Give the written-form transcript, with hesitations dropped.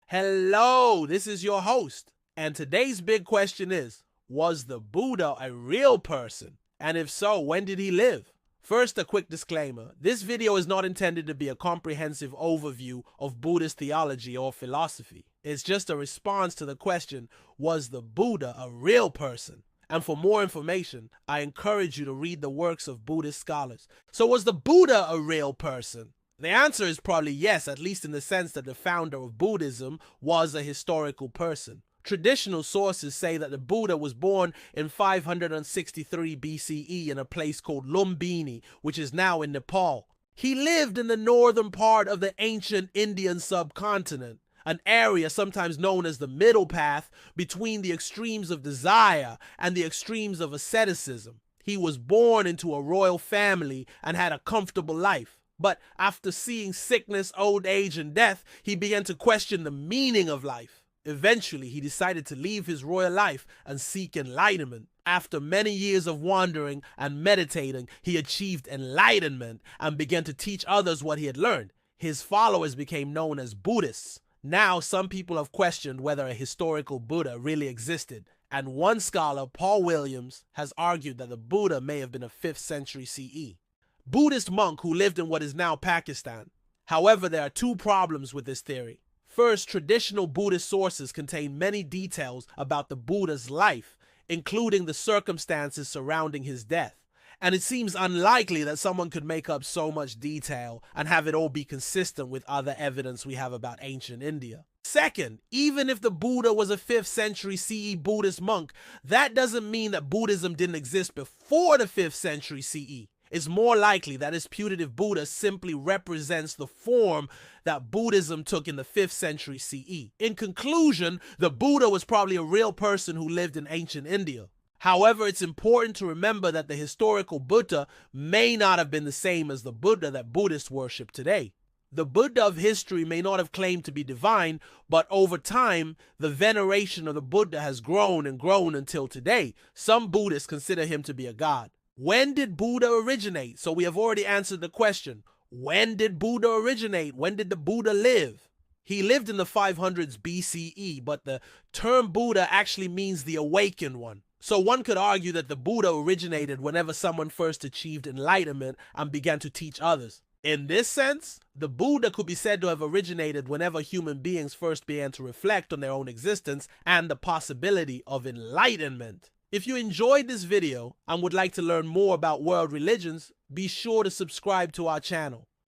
Hello, this is your host, and today's big question is, was the Buddha a real person? And if so, when did he live? First, a quick disclaimer. This video is not intended to be a comprehensive overview of Buddhist theology or philosophy. It's just a response to the question, was the Buddha a real person? And for more information, I encourage you to read the works of Buddhist scholars. So was the Buddha a real person? The answer is probably yes, at least in the sense that the founder of Buddhism was a historical person. Traditional sources say that the Buddha was born in 563 BCE in a place called Lumbini, which is now in Nepal. He lived in the northern part of the ancient Indian subcontinent, an area sometimes known as the middle path between the extremes of desire and the extremes of asceticism. He was born into a royal family and had a comfortable life. But after seeing sickness, old age, and death, he began to question the meaning of life. Eventually, he decided to leave his royal life and seek enlightenment. After many years of wandering and meditating, he achieved enlightenment and began to teach others what he had learned. His followers became known as Buddhists. Now, some people have questioned whether a historical Buddha really existed, and one scholar, Paul Williams, has argued that the Buddha may have been a 5th century CE. Buddhist monk who lived in what is now Pakistan. However, there are two problems with this theory. First, traditional Buddhist sources contain many details about the Buddha's life, including the circumstances surrounding his death. And it seems unlikely that someone could make up so much detail and have it all be consistent with other evidence we have about ancient India. Second, even if the Buddha was a 5th century CE Buddhist monk, that doesn't mean that Buddhism didn't exist before the 5th century CE. It's more likely that this putative Buddha simply represents the form that Buddhism took in the 5th century CE. In conclusion, the Buddha was probably a real person who lived in ancient India. However, it's important to remember that the historical Buddha may not have been the same as the Buddha that Buddhists worship today. The Buddha of history may not have claimed to be divine, but over time, the veneration of the Buddha has grown and grown until today. Some Buddhists consider him to be a god. When did Buddha originate? So we have already answered the question. When did Buddha originate? When did the Buddha live? He lived in the 500s BCE, but the term Buddha actually means the awakened one. So one could argue that the Buddha originated whenever someone first achieved enlightenment and began to teach others. In this sense, the Buddha could be said to have originated whenever human beings first began to reflect on their own existence and the possibility of enlightenment. If you enjoyed this video and would like to learn more about world religions, be sure to subscribe to our channel.